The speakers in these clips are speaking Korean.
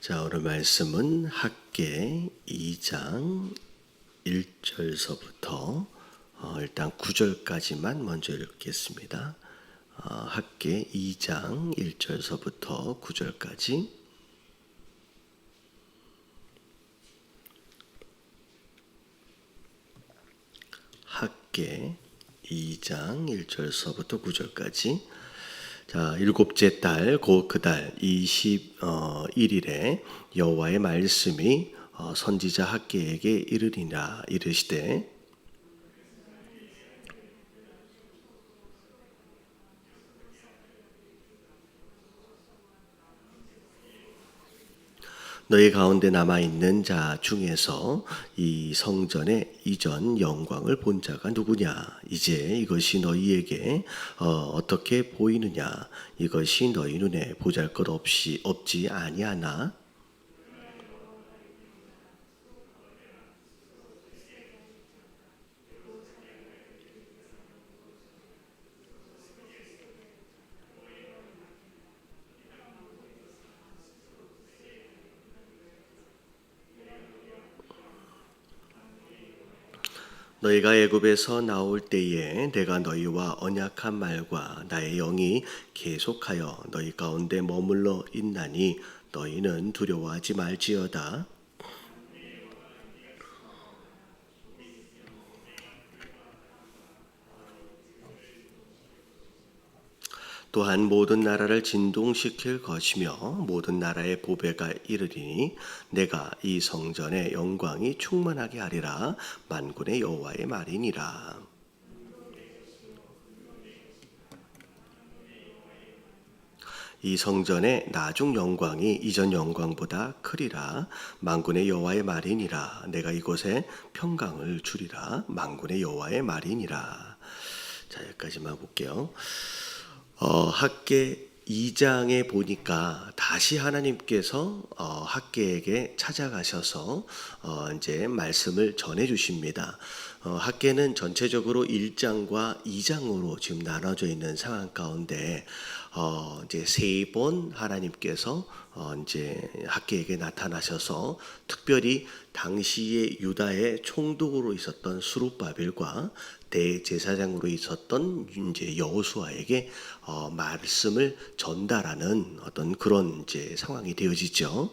자, 오늘 말씀은 학개 2장 1절서부터 일단 9절까지만 먼저 읽겠습니다. 학개 2장 1절서부터 9절까지. 학개 2장 1절서부터 9절까지. 자, 일곱째 달 곧 그 달 21일에 여호와의 말씀이 선지자 학개에게 이르리라. 이르시되 너희 가운데 남아있는 자 중에서 이 성전의 이전 영광을 본 자가 누구냐? 이제 이것이 너희에게 어떻게 보이느냐? 이것이 너희 눈에 보잘것없이 없지 아니하나? 너희가 애굽에서 나올 때에 내가 너희와 언약한 말과 나의 영이 계속하여 너희 가운데 머물러 있나니 너희는 두려워하지 말지어다. 또한 모든 나라를 진동시킬 것이며 모든 나라의 보배가 이르리니 내가 이 성전의 영광이 충만하게 하리라. 만군의 여호와의 말이니라. 이 성전의 나중 영광이 이전 영광보다 크리라. 만군의 여호와의 말이니라. 내가 이곳에 평강을 주리라. 만군의 여호와의 말이니라. 자, 여기까지만 볼게요. 학개 2장에 보니까 다시 하나님께서 학개에게 찾아가셔서 이제 말씀을 전해 주십니다. 학개는 전체적으로 1장과 2장으로 지금 나눠져 있는 상황 가운데 이제 세 번 하나님께서 이제 학개에게 나타나셔서 특별히 당시의 유다의 총독으로 있었던 스룹바벨과 대제사장으로 있었던 이제 여호수아에게 말씀을 전달하는 어떤 그런 이제 상황이 되어지죠.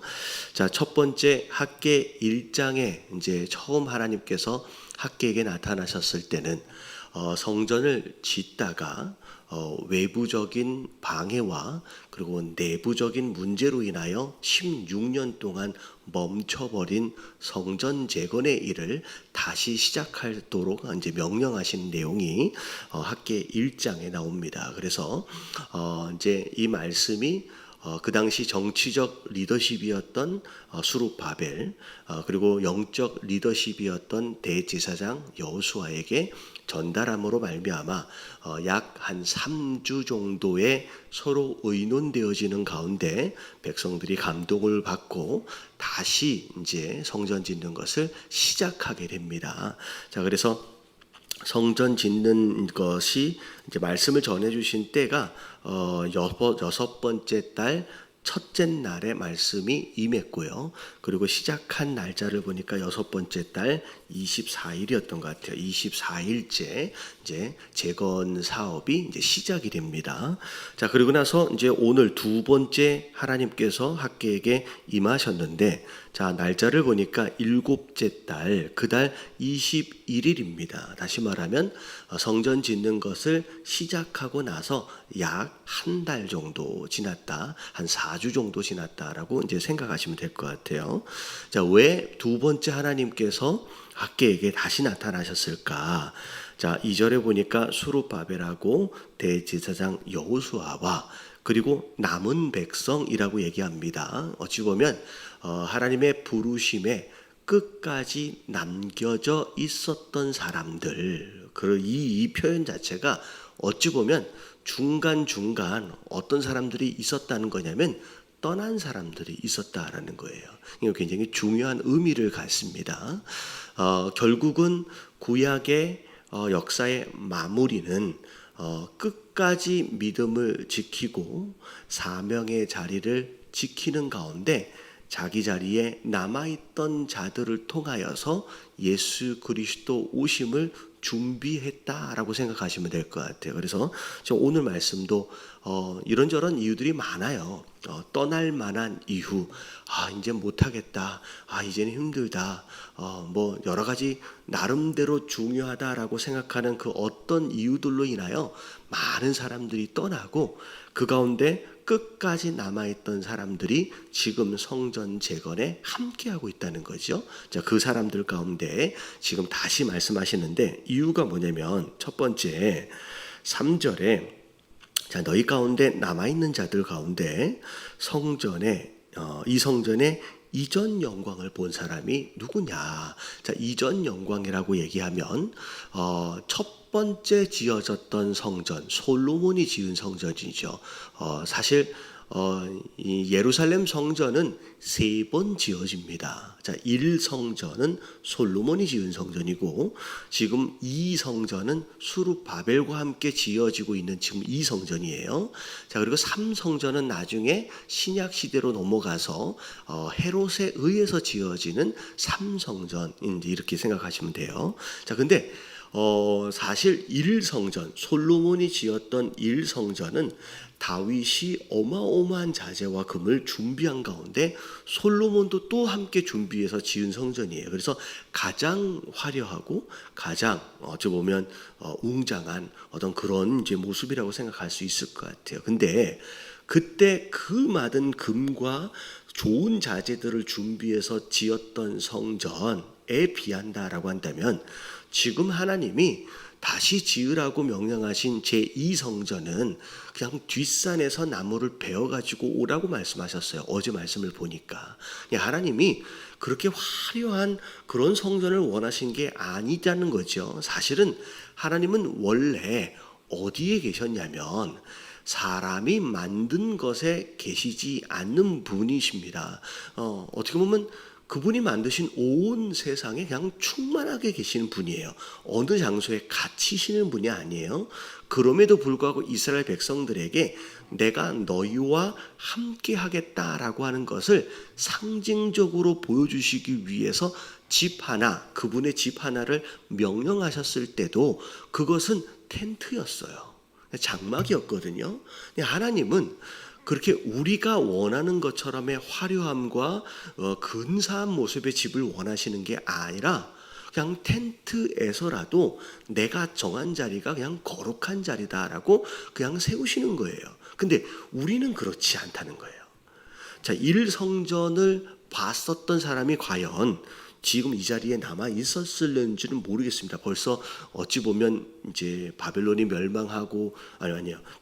자, 첫 번째 학개 1장에 이제 처음 하나님께서 학개에게 나타나셨을 때는 성전을 짓다가 외부적인 방해와 그리고 내부적인 문제로 인하여 16년 동안 멈춰버린 성전 재건의 일을 다시 시작하도록 이제 명령하신 내용이 학개 1장에 나옵니다. 그래서 이제 이 말씀이 그 당시 정치적 리더십이었던 스룹바벨 그리고 영적 리더십이었던 대제사장 여호수아에게 전달함으로 말미암아 약 한 3주 정도의 서로 의논되어지는 가운데 백성들이 감동을 받고 다시 이제 성전 짓는 것을 시작하게 됩니다. 자, 그래서 성전 짓는 것이 이제 말씀을 전해 주신 때가 여섯 번째 달 첫째 날에 말씀이 임했고요. 그리고 시작한 날짜를 보니까 여섯 번째 달 24일이었던 것 같아요. 24일째 이제 재건 사업이 이제 시작이 됩니다. 자, 그리고 나서 이제 오늘 두 번째 하나님께서 학개에게 임하셨는데, 자, 날짜를 보니까 일곱째 달 그 달 21일입니다. 다시 말하면 성전 짓는 것을 시작하고 나서 약 한 달 정도 지났다, 한 4주 정도 지났다라고 이제 생각하시면 될 것 같아요. 자, 왜 두 번째 하나님께서 학개에게 다시 나타나셨을까? 자, 2절에 보니까 스룹바벨하고 대제사장 여호수아와 그리고 남은 백성이라고 얘기합니다. 어찌 보면 하나님의 부르심에 끝까지 남겨져 있었던 사람들, 이 표현 자체가 어찌 보면 중간중간 어떤 사람들이 있었다는 거냐면 떠난 사람들이 있었다라는 거예요. 이거 굉장히 중요한 의미를 갖습니다. 결국은 구약의 역사의 마무리는 끝까지 믿음을 지키고 사명의 자리를 지키는 가운데 자기 자리에 남아있던 자들을 통하여서 예수 그리스도 오심을 준비했다라고 생각하시면 될 것 같아요. 그래서 오늘 말씀도 이런저런 이유들이 많아요. 떠날 만한 이유, 이제 못하겠다, 이제는 힘들다, 뭐 여러 가지 나름대로 중요하다라고 생각하는 그 어떤 이유들로 인하여 많은 사람들이 떠나고 그 가운데 끝까지 남아있던 사람들이 지금 성전 재건에 함께하고 있다는 거죠. 자, 그 사람들 가운데 지금 다시 말씀하시는데 이유가 뭐냐면 첫 번째 3절에 자, 너희 가운데 남아있는 자들 가운데 이 성전에 이전 영광을 본 사람이 누구냐. 자, 이전 영광이라고 얘기하면 첫 번째 지어졌던 성전, 솔로몬이 지은 성전이죠. 사실 이 예루살렘 성전은 3번 지어집니다. 자, 1성전은 솔로몬이 지은 성전이고 지금 2성전은 수룹바벨과 함께 지어지고 있는 지금 2성전이에요. 자, 그리고 3성전은 나중에 신약 시대로 넘어가서 헤롯에 의해서 지어지는 3성전인지 이렇게 생각하시면 돼요. 자, 근데 사실 1성전, 솔로몬이 지었던 1성전은 다윗이 어마어마한 자재와 금을 준비한 가운데 솔로몬도 또 함께 준비해서 지은 성전이에요. 그래서 가장 화려하고 가장 어찌 보면 웅장한 어떤 그런 이제 모습이라고 생각할 수 있을 것 같아요. 근데 그때 그 많은 금과 좋은 자재들을 준비해서 지었던 성전에 비한다라고 한다면 지금 하나님이 다시 지으라고 명령하신 제2성전은 그냥 뒷산에서 나무를 베어가지고 오라고 말씀하셨어요. 어제 말씀을 보니까. 하나님이 그렇게 화려한 그런 성전을 원하신 게 아니다는 거죠. 사실은 하나님은 원래 어디에 계셨냐면 사람이 만든 것에 계시지 않는 분이십니다. 어떻게 보면 그분이 만드신 온 세상에 그냥 충만하게 계시는 분이에요. 어느 장소에 갇히시는 분이 아니에요. 그럼에도 불구하고 이스라엘 백성들에게 내가 너희와 함께 하겠다라고 하는 것을 상징적으로 보여주시기 위해서 그분의 집 하나를 명령하셨을 때도 그것은 텐트였어요. 장막이었거든요. 하나님은 그렇게 우리가 원하는 것처럼의 화려함과 근사한 모습의 집을 원하시는 게 아니라 그냥 텐트에서라도 내가 정한 자리가 그냥 거룩한 자리다라고 그냥 세우시는 거예요. 근데 우리는 그렇지 않다는 거예요. 자, 1성전을 봤었던 사람이 과연 지금 이 자리에 남아 있었을는지는 모르겠습니다. 벌써 어찌 보면 이제 바벨론이 멸망하고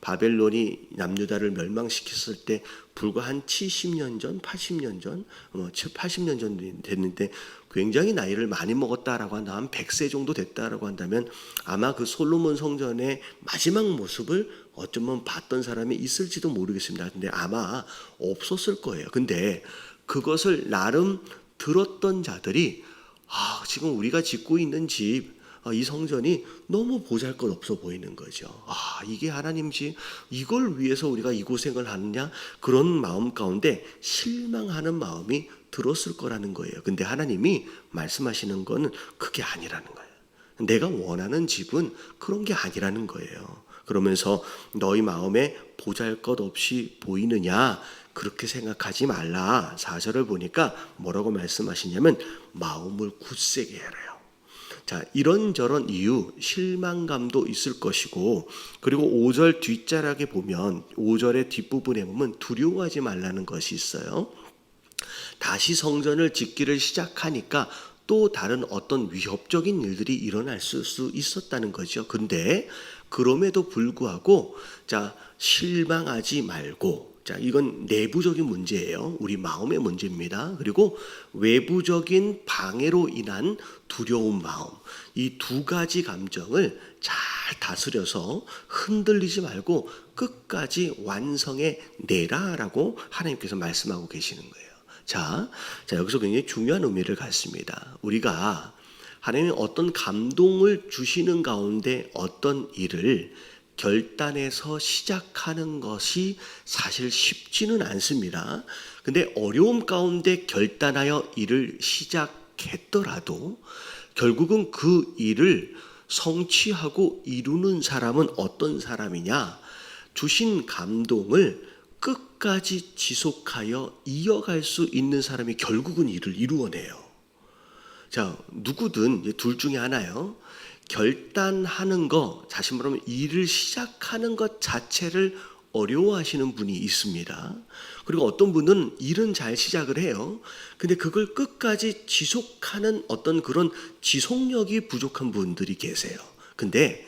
바벨론이 남유다를 멸망시켰을 때 불과 한 70년 전, 80년 전, 80년 전 됐는데 굉장히 나이를 많이 먹었다라고 한다면 100세 정도 됐다라고 한다면 아마 그 솔로몬 성전의 마지막 모습을 어쩌면 봤던 사람이 있을지도 모르겠습니다. 근데 아마 없었을 거예요. 근데 그것을 나름 들었던 자들이 지금 우리가 짓고 있는 집, 이 성전이 너무 보잘것없어 보이는 거죠. 이게 하나님 집, 이걸 위해서 우리가 이 고생을 하느냐, 그런 마음 가운데 실망하는 마음이 들었을 거라는 거예요. 근데 하나님이 말씀하시는 거는 그게 아니라는 거예요. 내가 원하는 집은 그런 게 아니라는 거예요. 그러면서 너희 마음에 보잘것없이 보이느냐, 그렇게 생각하지 말라. 4절을 보니까 뭐라고 말씀하시냐면 마음을 굳세게 해라요. 자, 이런저런 이유, 실망감도 있을 것이고, 그리고 5절 뒷자락에 보면 5절의 뒷부분에 보면 두려워하지 말라는 것이 있어요. 다시 성전을 짓기를 시작하니까 또 다른 어떤 위협적인 일들이 일어날 수 있었다는 거죠. 근데 그럼에도 불구하고 자, 실망하지 말고, 자, 이건 내부적인 문제예요. 우리 마음의 문제입니다. 그리고 외부적인 방해로 인한 두려운 마음, 이 두 가지 감정을 잘 다스려서 흔들리지 말고 끝까지 완성해 내라라고 하나님께서 말씀하고 계시는 거예요. 자, 여기서 굉장히 중요한 의미를 갖습니다. 우리가 하나님이 어떤 감동을 주시는 가운데 어떤 일을 결단해서 시작하는 것이 사실 쉽지는 않습니다. 근데 어려움 가운데 결단하여 일을 시작했더라도 결국은 그 일을 성취하고 이루는 사람은 어떤 사람이냐? 주신 감동을 끝까지 지속하여 이어갈 수 있는 사람이 결국은 일을 이루어내요. 자, 누구든 둘 중에 하나요. 결단하는 거, 다시 말하면 일을 시작하는 것 자체를 어려워하시는 분이 있습니다. 그리고 어떤 분은 일은 잘 시작을 해요. 근데 그걸 끝까지 지속하는 어떤 그런 지속력이 부족한 분들이 계세요. 근데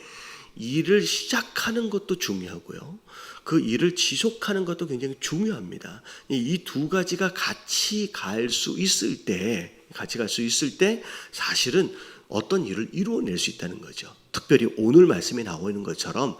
일을 시작하는 것도 중요하고요. 그 일을 지속하는 것도 굉장히 중요합니다. 이 두 가지가 같이 갈 수 있을 때, 사실은 어떤 일을 이루어낼 수 있다는 거죠. 특별히 오늘 말씀에 나오는 것처럼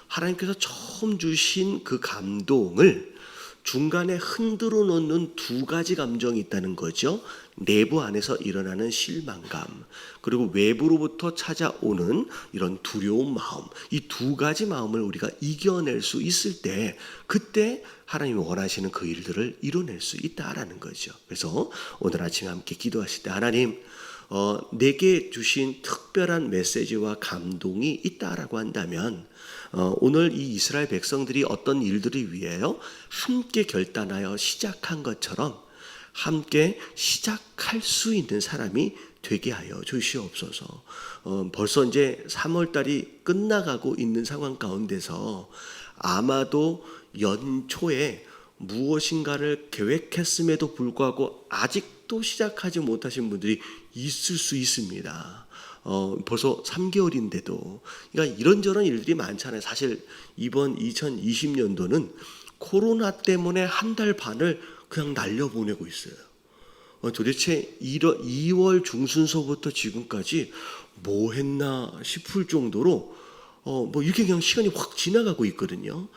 하나님께서 처음 주신 그 감동을 중간에 흔들어 놓는 두 가지 감정이 있다는 거죠. 내부 안에서 일어나는 실망감, 그리고 외부로부터 찾아오는 이런 두려운 마음, 이 두 가지 마음을 우리가 이겨낼 수 있을 때 그때 하나님이 원하시는 그 일들을 이뤄낼 수 있다라는 거죠. 그래서 오늘 아침에 함께 기도하실 때 하나님, 내게 주신 특별한 메시지와 감동이 있다라고 한다면 오늘 이 이스라엘 백성들이 어떤 일들을 위하여 함께 결단하여 시작한 것처럼 함께 시작할 수 있는 사람이 되게 하여 주시옵소서. 벌써 이제 3월달이 끝나가고 있는 상황 가운데서 아마도 연초에 무엇인가를 계획했음에도 불구하고 아직도 시작하지 못하신 분들이 있을 수 있습니다. 벌써 3개월인데도 그러니까 이런저런 일들이 많잖아요. 사실 이번 2020년도는 코로나 때문에 한 달 반을 그냥 날려보내고 있어요. 도대체 2월 중순서부터 지금까지 뭐 했나 싶을 정도로 뭐 이렇게 그냥 시간이 확 지나가고 있거든요.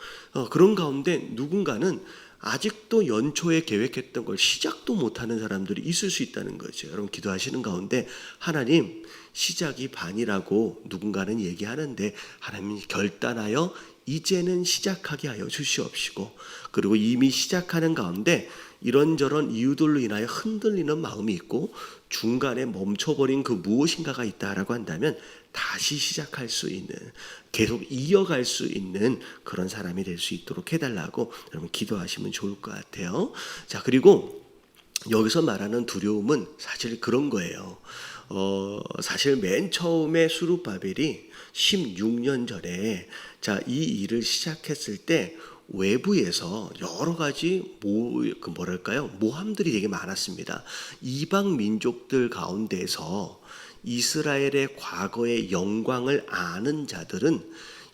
그런 가운데 누군가는 아직도 연초에 계획했던 걸 시작도 못하는 사람들이 있을 수 있다는 거죠. 여러분 기도하시는 가운데 하나님, 시작이 반이라고 누군가는 얘기하는데 하나님이 결단하여 이제는 시작하게 하여 주시옵시고, 그리고 이미 시작하는 가운데 이런저런 이유들로 인하여 흔들리는 마음이 있고 중간에 멈춰버린 그 무엇인가가 있다라고 한다면 다시 시작할 수 있는, 계속 이어갈 수 있는 그런 사람이 될 수 있도록 해달라고 여러분 기도하시면 좋을 것 같아요. 자, 그리고 여기서 말하는 두려움은 사실 그런 거예요. 사실 맨 처음에 수룹바벨이 16년 전에 이 일을 시작했을 때 외부에서 여러 가지 모함들이 되게 많았습니다. 이방 민족들 가운데서 이스라엘의 과거의 영광을 아는 자들은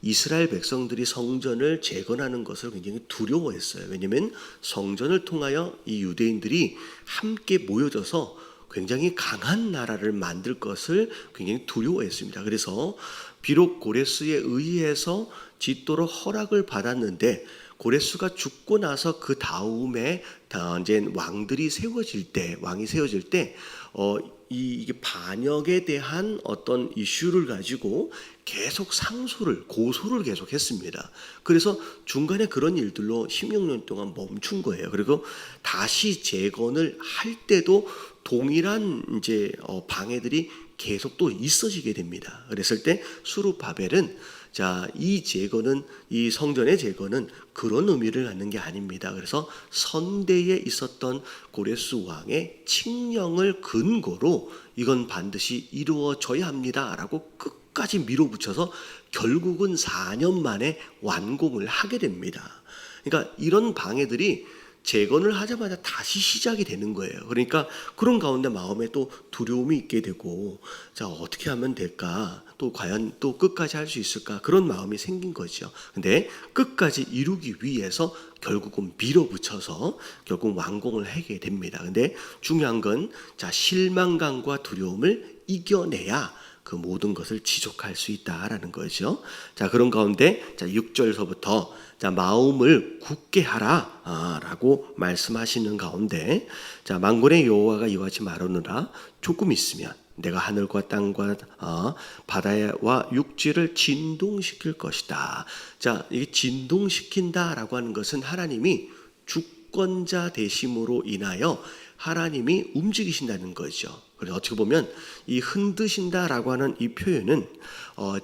이스라엘 백성들이 성전을 재건하는 것을 굉장히 두려워했어요. 왜냐하면 성전을 통하여 이 유대인들이 함께 모여져서 굉장히 강한 나라를 만들 것을 굉장히 두려워했습니다. 그래서 비록 고레스에 의해서 짓도록 허락을 받았는데 고레스가 죽고 나서 그 다음에 이제 왕이 세워질 때 이게 반역에 대한 어떤 이슈를 가지고 계속 고소를 계속 했습니다. 그래서 중간에 그런 일들로 16년 동안 멈춘 거예요. 그리고 다시 재건을 할 때도 동일한 이제 방해들이 계속 또 있어지게 됩니다. 그랬을 때 수룹바벨은 이 성전의 재건은 그런 의미를 갖는 게 아닙니다. 그래서 선대에 있었던 고레스 왕의 칙령을 근거로 이건 반드시 이루어져야 합니다라고 끝까지 밀어붙여서 결국은 4년 만에 완공을 하게 됩니다. 그러니까 이런 방해들이 재건을 하자마자 다시 시작이 되는 거예요. 그러니까 그런 가운데 마음에 또 두려움이 있게 되고, 어떻게 하면 될까? 또 과연 또 끝까지 할 수 있을까? 그런 마음이 생긴 거죠. 근데 끝까지 이루기 위해서 결국은 밀어붙여서 결국 완공을 하게 됩니다. 근데 중요한 건 실망감과 두려움을 이겨내야 그 모든 것을 지속할 수 있다라는 거죠. 그런 가운데 6절서부터 마음을 굳게 하라 라고 말씀하시는 가운데 만군의 여호와가 이와 같이 말하노라. 조금 있으면 내가 하늘과 땅과 바다와 육지를 진동시킬 것이다. 자, 이게 진동시킨다라고 하는 것은 하나님이 주권자 되심으로 인하여 하나님이 움직이신다는 거죠. 그래서 어떻게 보면 이 흔드신다라고 하는 이 표현은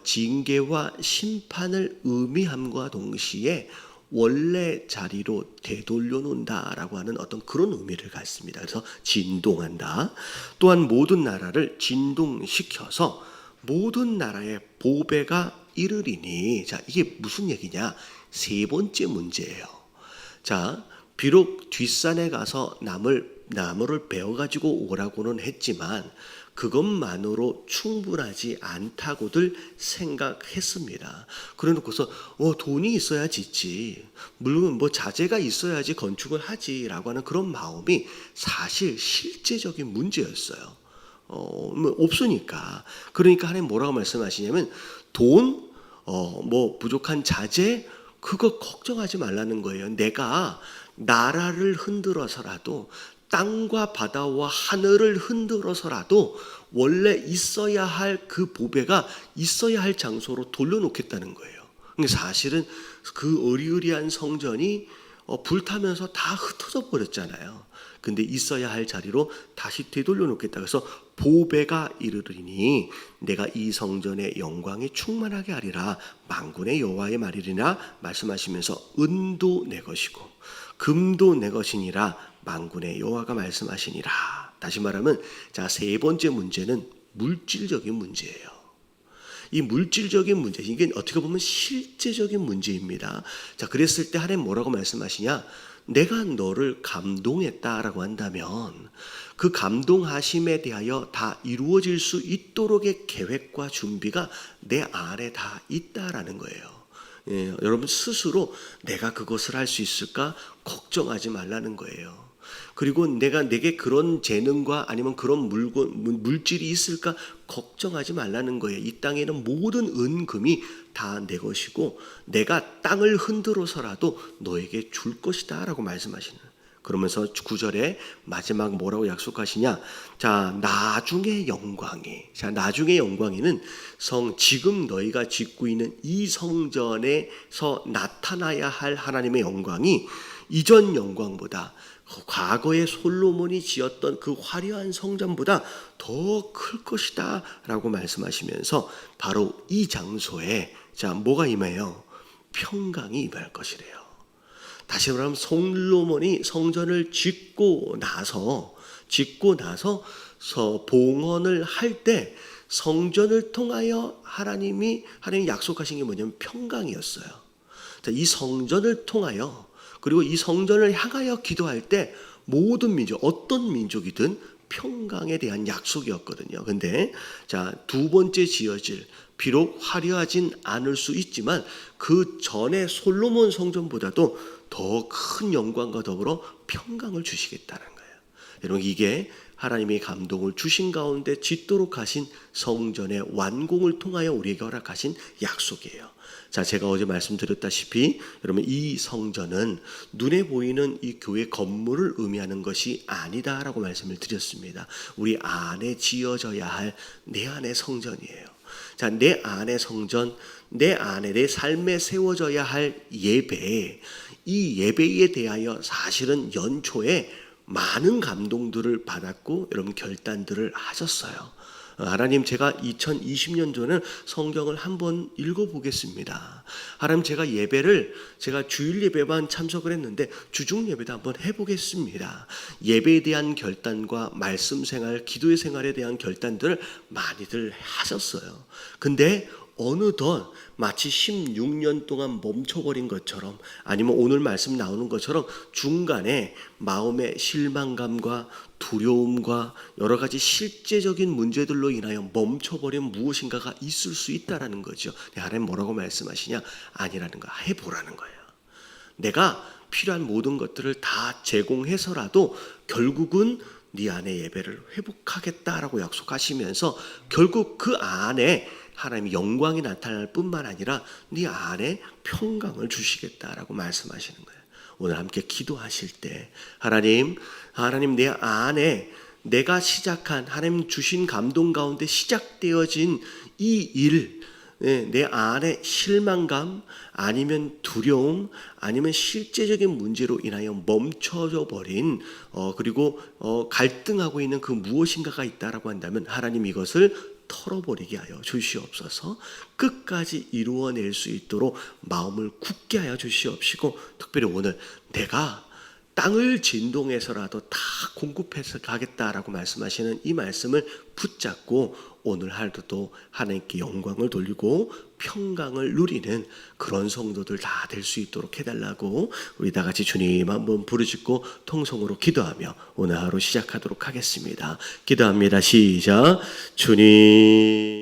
징계와 심판을 의미함과 동시에 원래 자리로 되돌려 놓는다라고 하는 어떤 그런 의미를 갖습니다. 그래서 진동한다. 또한 모든 나라를 진동시켜서 모든 나라의 보배가 이르리니. 자, 이게 무슨 얘기냐? 세 번째 문제예요. 자, 비록 뒷산에 가서 나무를 베어가지고 오라고는 했지만 그것만으로 충분하지 않다고들 생각했습니다. 그래 놓고서 돈이 있어야 짓지, 물론 자재가 있어야지 건축을 하지라고 하는 그런 마음이 사실 실제적인 문제였어요. 없으니까. 그러니까 하나님 뭐라고 말씀하시냐면 돈, 부족한 자재, 그거 걱정하지 말라는 거예요. 내가 나라를 흔들어서라도, 땅과 바다와 하늘을 흔들어서라도 원래 있어야 할 그 보배가 있어야 할 장소로 돌려놓겠다는 거예요. 그러니까 사실은 그 어리어리한 성전이 불타면서 다 흩어져 버렸잖아요. 근데 있어야 할 자리로 다시 되돌려 놓겠다. 그래서 보배가 이르리니 내가 이 성전의 영광이 충만하게 하리라. 만군의 여호와의 말이리라 말씀하시면서 은도 내 것이고 금도 내 것이니라. 만군의 여호와가 말씀하시니라. 다시 말하면 자, 세 번째 문제는 물질적인 문제예요. 이 물질적인 문제, 이게 어떻게 보면 실제적인 문제입니다. 자, 그랬을 때 하나님 뭐라고 말씀하시냐? 내가 너를 감동했다라고 한다면 그 감동하심에 대하여 다 이루어질 수 있도록의 계획과 준비가 내 안에 다 있다라는 거예요. 여러분 스스로 내가 그것을 할 수 있을까 걱정하지 말라는 거예요. 그리고 내게 그런 재능과 아니면 그런 물질이 있을까 걱정하지 말라는 거예요. 이 땅에는 모든 은금이 다 내 것이고 내가 땅을 흔들어서라도 너에게 줄 것이다 라고 말씀하시는. 그러면서 9절에 마지막 뭐라고 약속하시냐? 자, 나중의 영광이. 자, 나중의 영광이는 지금 너희가 짓고 있는 이 성전에서 나타나야 할 하나님의 영광이 이전 영광보다, 과거에 솔로몬이 지었던 그 화려한 성전보다 더 클 것이다 라고 말씀하시면서 바로 이 장소에 자, 뭐가 임해요? 평강이 임할 것이래요. 다시 말하면 솔로몬이 성전을 짓고 나서 봉헌을 할 때 성전을 통하여 하나님이 약속하신 게 뭐냐면 평강이었어요. 자, 이 성전을 통하여, 그리고 이 성전을 향하여 기도할 때 모든 민족, 어떤 민족이든 평강에 대한 약속이었거든요. 근데 자, 두 번째 지어질, 비록 화려하진 않을 수 있지만 그 전에 솔로몬 성전보다도 더 큰 영광과 더불어 평강을 주시겠다는 거예요. 여러분, 이게 하나님의 감동을 주신 가운데 짓도록 하신 성전의 완공을 통하여 우리에게 허락하신 약속이에요. 자, 제가 어제 말씀드렸다시피 여러분, 이 성전은 눈에 보이는 이 교회 건물을 의미하는 것이 아니다라고 말씀을 드렸습니다. 우리 안에 지어져야 할 내 안의 성전이에요. 자, 내 안의 성전, 내 안에 내 삶에 세워져야 할 예배, 이 예배에 대하여 사실은 연초에 많은 감동들을 받았고 여러분 결단들을 하셨어요. 하나님, 제가 2020년 전에 성경을 한번 읽어보겠습니다. 하나님, 제가 주일 예배만 참석을 했는데 주중 예배도 한번 해보겠습니다. 예배에 대한 결단과 말씀 생활, 기도의 생활에 대한 결단들을 많이들 하셨어요. 근데 어느덧 마치 16년 동안 멈춰버린 것처럼, 아니면 오늘 말씀 나오는 것처럼 중간에 마음의 실망감과 두려움과 여러 가지 실제적인 문제들로 인하여 멈춰버린 무엇인가가 있을 수 있다라는 거죠. 하나님 뭐라고 말씀하시냐? 아니라는 거야. 해보라는 거예요. 내가 필요한 모든 것들을 다 제공해서라도 결국은 네 안에 예배를 회복하겠다라고 약속하시면서 결국 그 안에 하나님의 영광이 나타날 뿐만 아니라 네 안에 평강을 주시겠다라고 말씀하시는 거예요. 오늘 함께 기도하실 때 하나님 내 안에 내가 시작한 하나님 주신 감동 가운데 시작되어진 이 일, 내 안에 실망감 아니면 두려움 아니면 실제적인 문제로 인하여 멈춰져 버린 그리고 갈등하고 있는 그 무엇인가가 있다라고 한다면 하나님 이것을 털어버리게 하여 주시옵소서. 끝까지 이루어낼 수 있도록 마음을 굳게 하여 주시옵시고, 특별히 오늘 내가 땅을 진동해서라도 다 공급해서 가겠다라고 말씀하시는 이 말씀을 붙잡고 오늘 하루도 하나님께 영광을 돌리고 평강을 누리는 그런 성도들 다 될 수 있도록 해달라고 우리 다 같이 주님 한번 부르짖고 통성으로 기도하며 오늘 하루 시작하도록 하겠습니다. 기도합니다. 시작. 주님